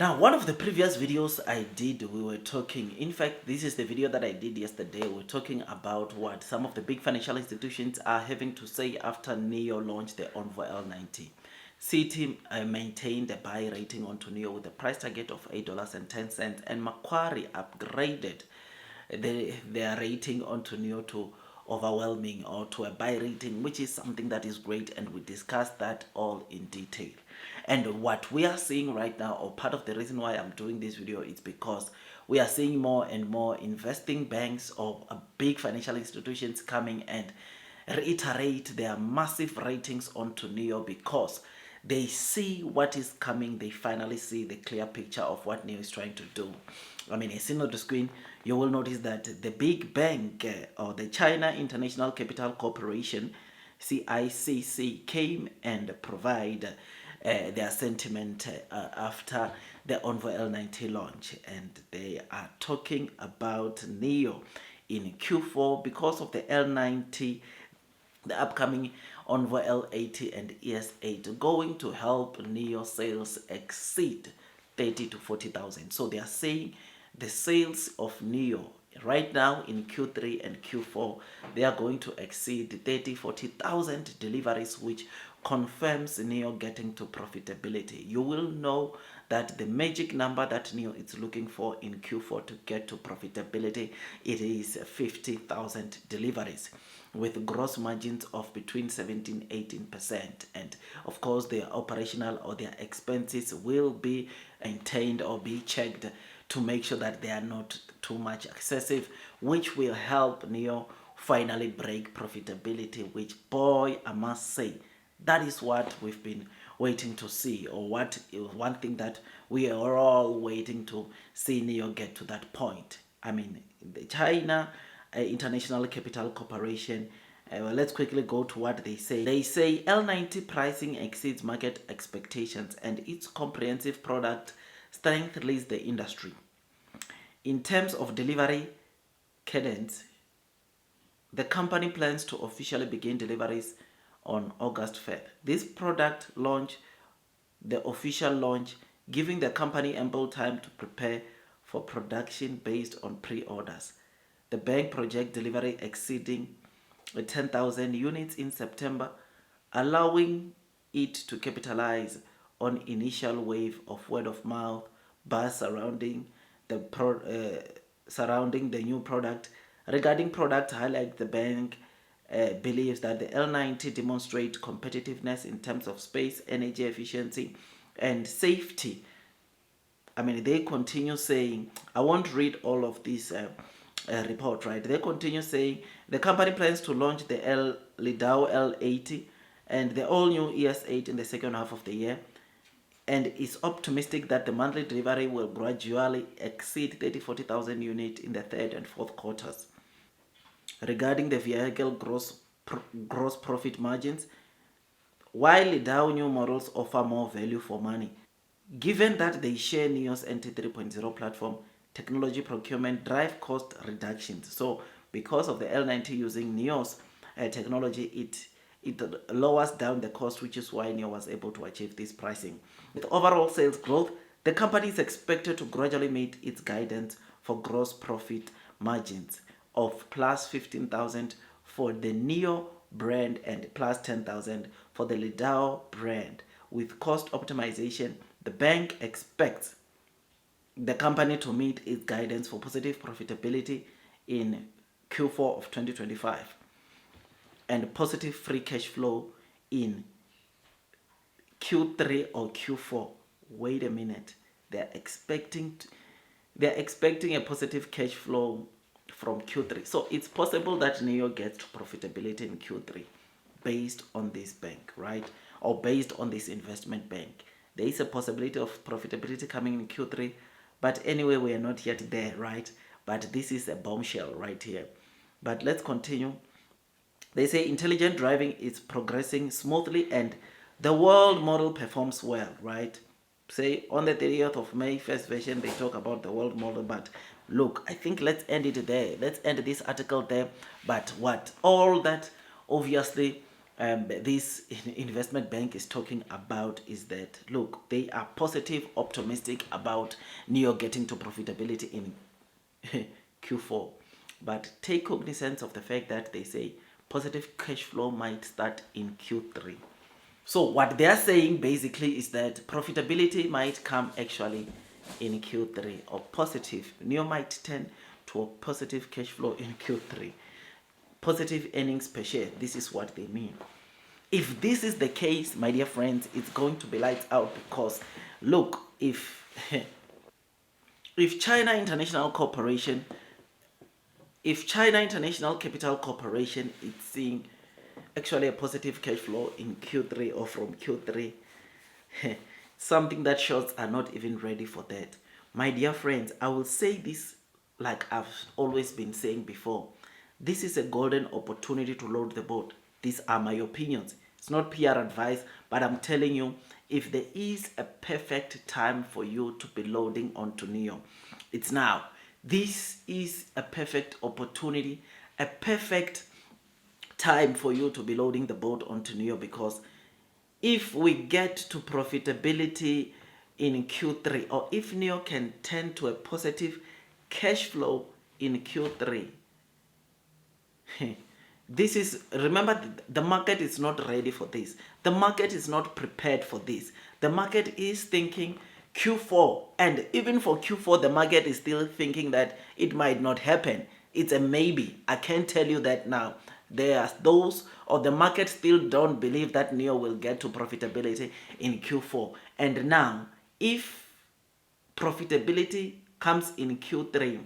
Now, one of the previous videos I did, we were talking, in fact, this is the video that I did yesterday. We're talking about what some of the big financial institutions are having to say after NEO launched the Envoy L90. CITI maintained a buy rating onto NEO with a price target of $8.10, and Macquarie upgraded their rating onto NEO to overwhelming, or to a buy rating, which is something that is great, and we discussed that all in detail. And what we are seeing right now, or part of the reason why I'm doing this video, is because we are seeing more and more investing banks or big financial institutions coming and reiterate their massive ratings onto NEO, because they see what is coming. They finally see the clear picture of what NEO is trying to do. I mean, as seen on the screen, you will notice that the big bank, or the China International Capital Corporation, CICC, came and provide their sentiment after the Envoy L90 launch, and they are talking about NEO in Q4 because of the L90, the upcoming Envoy L80 and ES8 going to help NEO sales exceed 30 to 40,000. So they are saying the sales of NEO right now in Q3 and Q4, they are going to exceed 40,000 deliveries, which confirms NEO getting to profitability. You will know that the magic number that NEO is looking for in Q4 to get to profitability, it is 50,000 deliveries with gross margins of between 17-18%. And of course, their operational or their expenses will be maintained or be checked to make sure that they are not too much excessive, which will help NEO finally break profitability, which, boy, I must say, that is what we've been waiting to see, or what one thing that we are all waiting to see NEO get to that point. I mean, the China International Capital Corporation, well, let's quickly go to what they say. They say L90 pricing exceeds market expectations and its comprehensive product strength leads the industry. In terms of delivery cadence, the company plans to officially begin deliveries on August 5th. This product launch, the official launch, giving the company ample time to prepare for production based on pre-orders. The bank project delivery exceeding 10,000 units in September, allowing it to capitalize on initial wave of word of mouth buzz surrounding the new product. Regarding product highlight, the bank believes that the L90 demonstrates competitiveness in terms of space, energy efficiency, and safety. I mean, they continue saying, I won't read all of this report, right? They continue saying the company plans to launch the Lidao L80 and the all-new ES8 in the second half of the year, and is optimistic that the monthly delivery will gradually exceed 40,000 units in the third and fourth quarters. Regarding the vehicle gross profit margins, while Lidao new models offer more value for money, given that they share NEO's NT 3.0 platform, technology procurement drive cost reductions. So because of the L90 using NEO's technology, it lowers down the cost, which is why NEO was able to achieve this pricing. With overall sales growth, the company is expected to gradually meet its guidance for gross profit margins of plus 15,000 for the NEO brand and plus 10,000 for the Lidao brand. With cost optimization, the bank expects the company to meet its guidance for positive profitability in Q4 of 2025 and positive free cash flow in Q3 or Q4. Wait a minute. They're expecting a positive cash flow from Q3. So it's possible that NEO gets to profitability in Q3 based on this bank, right? Or based on this investment bank. There is a possibility of profitability coming in Q3, but anyway, we are not yet there, right? But this is a bombshell right here. But let's continue. They say intelligent driving is progressing smoothly and the world model performs well, right? Say on the 30th of May, first version, they talk about the world model, but look, I think let's end it there. Let's end this article there. But what? All that obviously this investment bank is talking about is that, look, they are positive, optimistic about NEO getting to profitability in Q4. But take cognizance of the fact that they say positive cash flow might start in Q3. So what they are saying basically is that profitability might come actually in Q3, or positive. NEO might tend to a positive cash flow in Q3. Positive earnings per share. This is what they mean. If this is the case, my dear friends, it's going to be lights out, because look, if China International Corporation, if China International Capital Corporation is seeing actually a positive cash flow in Q3 or from Q3, something that shows are not even ready for that. My dear friends, I will say this like I've always been saying before. This is a golden opportunity to load the boat. These are my opinions. It's not PR advice, but I'm telling you, if there is a perfect time for you to be loading onto NEO, it's now. This is a perfect opportunity, a perfect time for you to be loading the boat onto NEO, because if we get to profitability in Q3, or if NEO can turn to a positive cash flow in Q3, this is, remember, the market is not ready for this. The market is not prepared for this. The market is thinking Q4, and even for Q4 the market is still thinking that it might not happen. It's a maybe. I can't tell you that now. There are those, or the market still don't believe that NEO will get to profitability in Q4. And now, if profitability comes in Q3,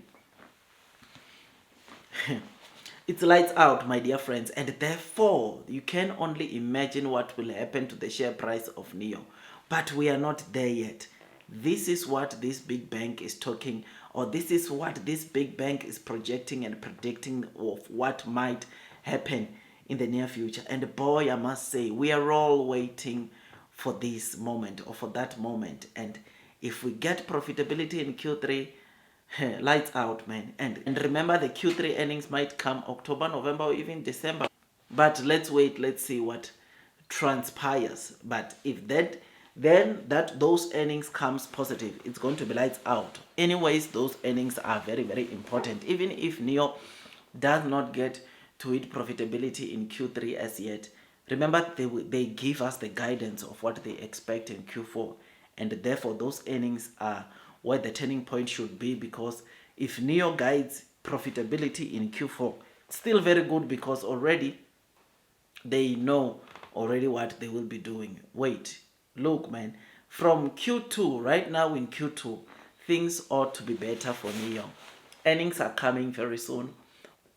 it's lights out, my dear friends, and therefore you can only imagine what will happen to the share price of NEO. But we are not there yet. This is what this big bank is talking, or this is what this big bank is projecting and predicting of what might happen in the near future. And boy, I must say, we are all waiting for this moment, or for that moment. And if we get profitability in Q3, lights out, man. And remember, the Q3 earnings might come October, November, or even December. But let's wait, let's see what transpires. But if that, then that those earnings comes positive, it's going to be lights out. Anyways, those earnings are very, very important. Even if NEO does not get to hit profitability in Q3 as yet, remember, they give us the guidance of what they expect in Q4, and therefore those earnings are where the turning point should be. Because if NEO guides profitability in Q4, it's still very good, because already they know already what they will be doing. Wait, look, man, from Q2, right now in Q2, things ought to be better for NEO. Earnings are coming very soon.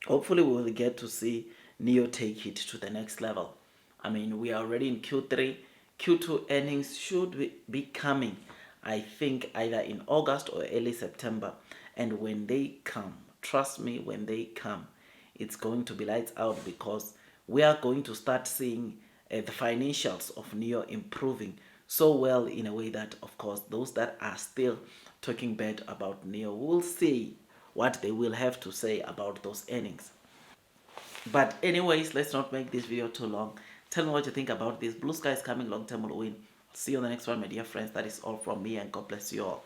Hopefully we will get to see NEO take it to the next level. I mean, we are already in Q3. Q2 earnings should be coming, I think, either in August or early September. And when they come, trust me, when they come, it's going to be lights out, because we are going to start seeing the financials of NEO improving so well, in a way that, of course, those that are still talking bad about NEO will see what they will have to say about those earnings. But anyways, let's not make this video too long. Tell me what you think about this. Blue sky is coming, long term will win. See you on the next one, my dear friends. That is all from me, and God bless you all.